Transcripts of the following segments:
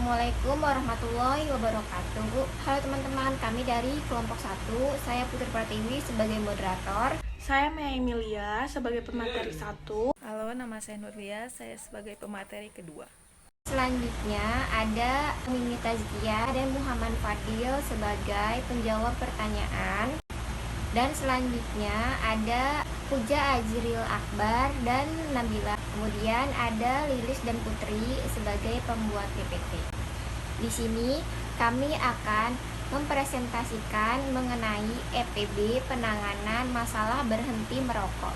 Assalamualaikum warahmatullahi wabarakatuh. Halo teman-teman, kami dari kelompok 1. Saya Putri Pratiwi sebagai moderator. Saya Mea Emilia sebagai pemateri 1. Halo, nama saya Nurlia, saya sebagai pemateri kedua. Selanjutnya ada Mimi Tazkia dan Muhammad Fadil sebagai penjawab pertanyaan. Dan selanjutnya ada Puja Azril Akbar dan Nabila. Kemudian ada Lilis dan Putri sebagai pembuat PPT. Di sini kami akan mempresentasikan mengenai EPB penanganan masalah berhenti merokok.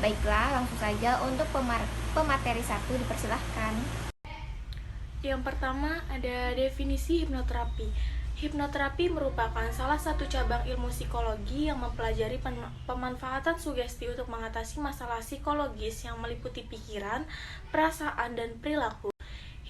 Baiklah, langsung saja untuk pemateri 1 dipersilahkan. Yang pertama ada definisi hipnoterapi. Hipnoterapi merupakan salah satu cabang ilmu psikologi yang mempelajari pemanfaatan sugesti untuk mengatasi masalah psikologis yang meliputi pikiran, perasaan, dan perilaku.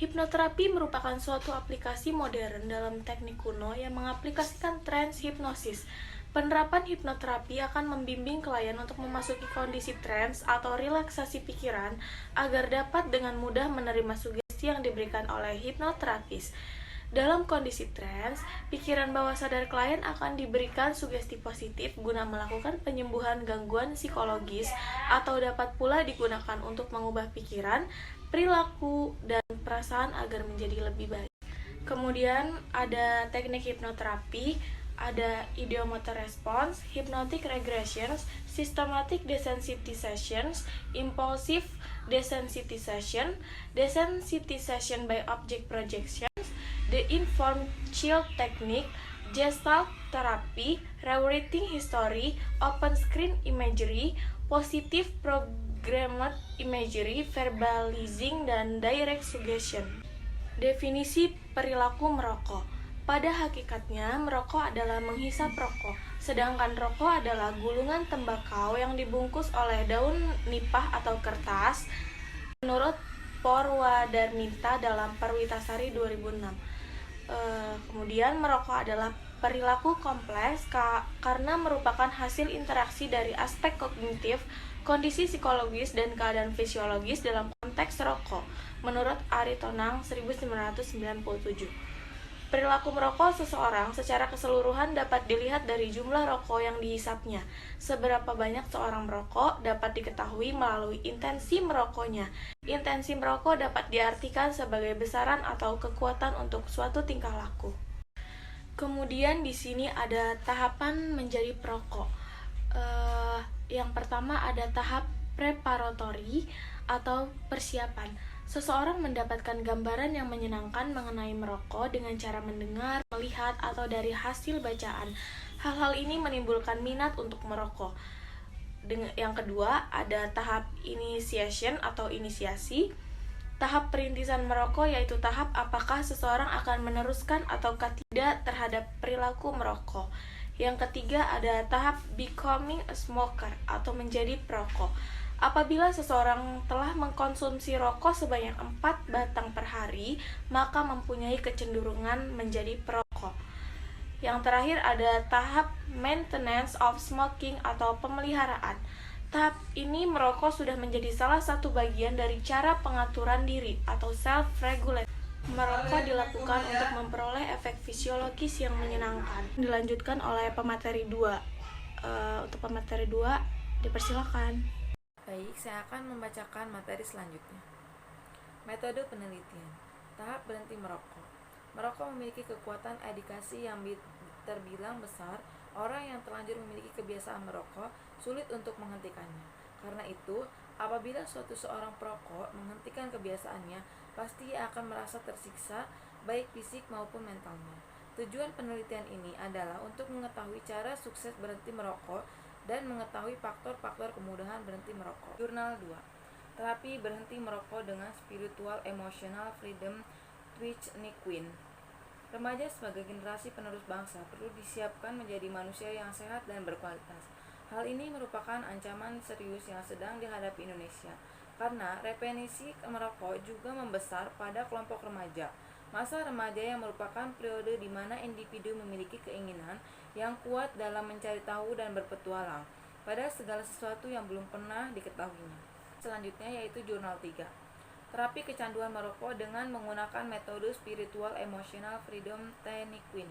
Hipnoterapi merupakan suatu aplikasi modern dalam teknik kuno yang mengaplikasikan trans hipnosis. Penerapan hipnoterapi akan membimbing klien untuk memasuki kondisi trans atau relaksasi pikiran agar dapat dengan mudah menerima sugesti yang diberikan oleh hipnoterapis. Dalam kondisi trans, pikiran bawah sadar klien akan diberikan sugesti positif guna melakukan penyembuhan gangguan psikologis atau dapat pula digunakan untuk mengubah pikiran, perilaku, dan perasaan agar menjadi lebih baik. Kemudian ada teknik hipnoterapi, ada ideomotor response, hypnotic regressions, systematic desensitization, impulsive desensitization, desensitization by object projection, the informed child technique, gestalt therapy, rewriting history, open screen imagery, positive programmed imagery, verbalizing, dan direct suggestion. Definisi perilaku merokok. Pada hakikatnya, merokok adalah menghisap rokok, sedangkan rokok adalah gulungan tembakau yang dibungkus oleh daun nipah atau kertas, menurut Porwadarminta dalam Perwitasari 2006. Kemudian merokok adalah perilaku kompleks karena merupakan hasil interaksi dari aspek kognitif, kondisi psikologis, dan keadaan fisiologis dalam konteks rokok, menurut Ari Tonang 1997. Perilaku merokok seseorang secara keseluruhan dapat dilihat dari jumlah rokok yang dihisapnya. Seberapa banyak seorang merokok dapat diketahui melalui intensi merokoknya. Intensi merokok dapat diartikan sebagai besaran atau kekuatan untuk suatu tingkah laku. Kemudian di sini ada tahapan menjadi perokok. Yang pertama ada tahap preparatory atau persiapan. Seseorang mendapatkan gambaran yang menyenangkan mengenai merokok dengan cara mendengar, melihat, atau dari hasil bacaan. Hal-hal ini menimbulkan minat untuk merokok. Yang kedua, ada tahap initiation atau inisiasi. Tahap perintisan merokok yaitu tahap apakah seseorang akan meneruskan ataukah tidak terhadap perilaku merokok. Yang ketiga, ada tahap becoming a smoker atau menjadi perokok. Apabila seseorang telah mengkonsumsi rokok sebanyak 4 batang per hari, maka mempunyai kecenderungan menjadi perokok. Yang terakhir ada tahap maintenance of smoking atau pemeliharaan. Tahap ini merokok sudah menjadi salah satu bagian dari cara pengaturan diri atau self-regulation. Merokok dilakukan untuk memperoleh efek fisiologis yang menyenangkan. Dilanjutkan oleh pemateri 2. Untuk pemateri 2, dipersilakan. Baik, saya akan membacakan materi selanjutnya. Metode penelitian. Tahap berhenti merokok. Merokok memiliki kekuatan edukasi yang terbilang besar. Orang yang terlanjur memiliki kebiasaan merokok sulit untuk menghentikannya. Karena itu, apabila seorang perokok menghentikan kebiasaannya, pasti ia akan merasa tersiksa, baik fisik maupun mentalnya. Tujuan penelitian ini adalah untuk mengetahui cara sukses berhenti merokok dan mengetahui faktor-faktor kemudahan berhenti merokok. Jurnal 2. Terapi berhenti merokok dengan Spiritual Emotional Freedom Twitch-Niquin. Remaja sebagai generasi penerus bangsa perlu disiapkan menjadi manusia yang sehat dan berkualitas. Hal ini merupakan ancaman serius yang sedang dihadapi Indonesia, karena repenisi merokok juga membesar pada kelompok remaja. Masa remaja yang merupakan periode di mana individu memiliki keinginan yang kuat dalam mencari tahu dan berpetualang pada segala sesuatu yang belum pernah diketahuinya. Selanjutnya yaitu jurnal 3. Terapi kecanduan merokok dengan menggunakan metode spiritual emotional freedom technique.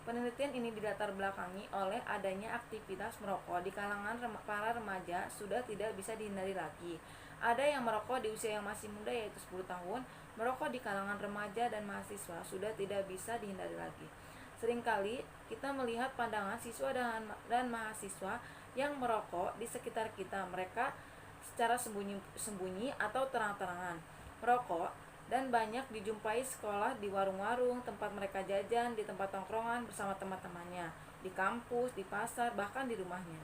Penelitian ini dilatar belakangi oleh adanya aktivitas merokok di kalangan para remaja sudah tidak bisa dihindari lagi. Ada yang merokok di usia yang masih muda yaitu 10 tahun, merokok di kalangan remaja dan mahasiswa sudah tidak bisa dihindari lagi. Seringkali kita melihat pandangan siswa dan mahasiswa yang merokok di sekitar kita. Mereka secara sembunyi atau terang-terangan merokok dan banyak dijumpai sekolah, di warung-warung, tempat mereka jajan, di tempat tongkrongan bersama teman-temannya, di kampus, di pasar, bahkan di rumahnya.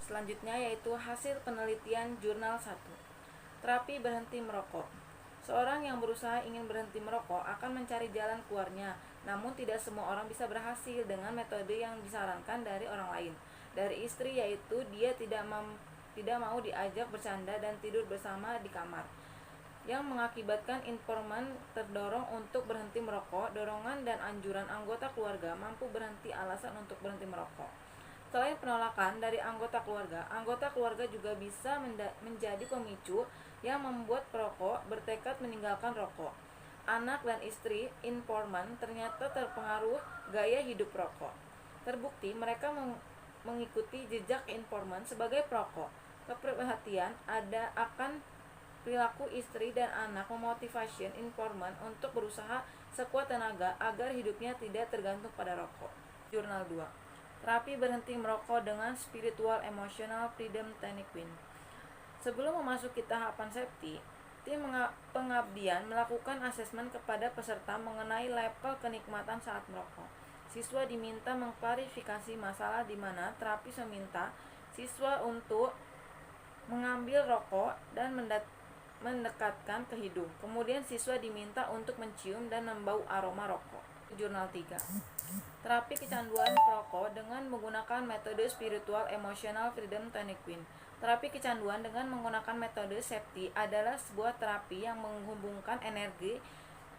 Selanjutnya yaitu hasil penelitian jurnal 1. Terapi berhenti merokok. Seorang yang berusaha ingin berhenti merokok akan mencari jalan keluarnya, namun tidak semua orang bisa berhasil dengan metode yang disarankan dari orang lain. Dari istri, yaitu dia tidak mau diajak bercanda dan tidur bersama di kamar, yang mengakibatkan informan terdorong untuk berhenti merokok. Dorongan dan anjuran anggota keluarga mampu berhenti alasan untuk berhenti merokok. Selain penolakan dari anggota keluarga juga bisa menjadi pemicu yang membuat perokok bertekad meninggalkan rokok. Anak dan istri informan ternyata terpengaruh gaya hidup perokok. Terbukti mereka mengikuti jejak informan sebagai perokok. Keprihatinan ada akan perilaku istri dan anak memotivasi informan untuk berusaha sekuat tenaga agar hidupnya tidak tergantung pada rokok. Jurnal 2. Terapi berhenti merokok dengan spiritual emotional freedom technique. Sebelum memasuki tahapan safety, tim pengabdian melakukan asesmen kepada peserta mengenai level kenikmatan saat merokok. Siswa diminta mengklarifikasi masalah di mana terapis meminta siswa untuk mengambil rokok dan mendekatkan ke hidung. Kemudian siswa diminta untuk mencium dan membau aroma rokok. Jurnal 3. Terapi kecanduan perokok dengan menggunakan metode spiritual emotional freedom technique. Terapi kecanduan dengan menggunakan metode safety adalah sebuah terapi yang menghubungkan energi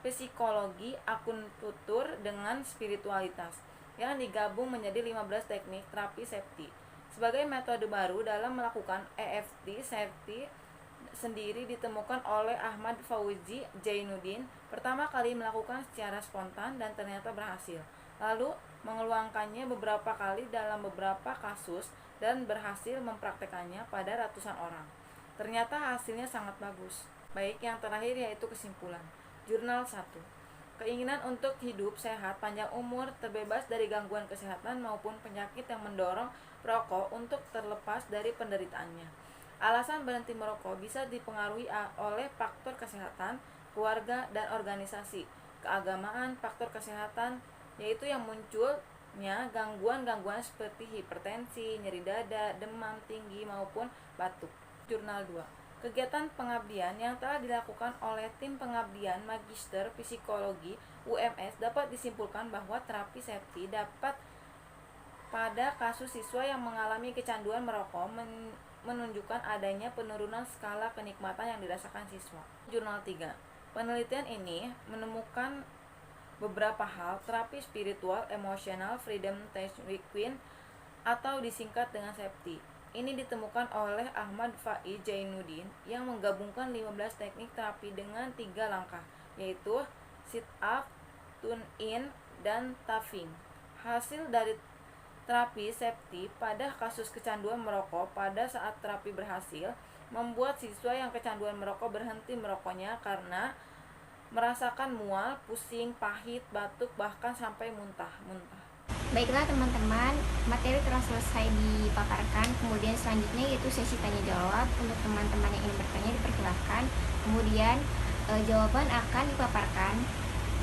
psikologi akupuntur dengan spiritualitas yang digabung menjadi 15 teknik terapi safety. Sebagai metode baru dalam melakukan EFT safety sendiri ditemukan oleh Ahmad Fauzi Jainuddin, pertama kali melakukan secara spontan dan ternyata berhasil. Lalu mengeluangkannya beberapa kali dalam beberapa kasus dan berhasil mempraktekannya pada ratusan orang. Ternyata hasilnya sangat bagus. Baik, yang terakhir yaitu kesimpulan. Jurnal 1. Keinginan untuk hidup sehat, panjang umur, terbebas dari gangguan kesehatan maupun penyakit yang mendorong perokok untuk terlepas dari penderitaannya. Alasan berhenti merokok bisa dipengaruhi oleh faktor kesehatan, keluarga, dan organisasi, keagamaan, faktor kesehatan, yaitu yang munculnya gangguan-gangguan seperti hipertensi, nyeri dada, demam tinggi, maupun batuk. Jurnal 2. Kegiatan pengabdian yang telah dilakukan oleh tim pengabdian Magister Psikologi UMS dapat disimpulkan bahwa terapi safety dapat pada kasus siswa yang mengalami kecanduan merokok menunjukkan adanya penurunan skala kenikmatan yang dirasakan siswa. Jurnal 3. Penelitian ini menemukan beberapa hal terapi spiritual emotional freedom technique atau disingkat dengan safety. Ini ditemukan oleh Ahmad Fauzi Jainuddin yang menggabungkan 15 teknik terapi dengan 3 langkah, yaitu sit up, tune in, dan tapping. Hasil dari terapi safety pada kasus kecanduan merokok pada saat terapi berhasil membuat siswa yang kecanduan merokok berhenti merokoknya karena merasakan mual, pusing, pahit, batuk, bahkan sampai muntah-muntah. Baiklah teman-teman, materi telah selesai dipaparkan. Kemudian selanjutnya yaitu sesi tanya jawab. Untuk teman-teman yang ingin bertanya dipersilahkan. Kemudian jawaban akan dipaparkan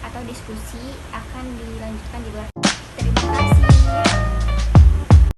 atau diskusi akan dilanjutkan di luar. Terima kasih.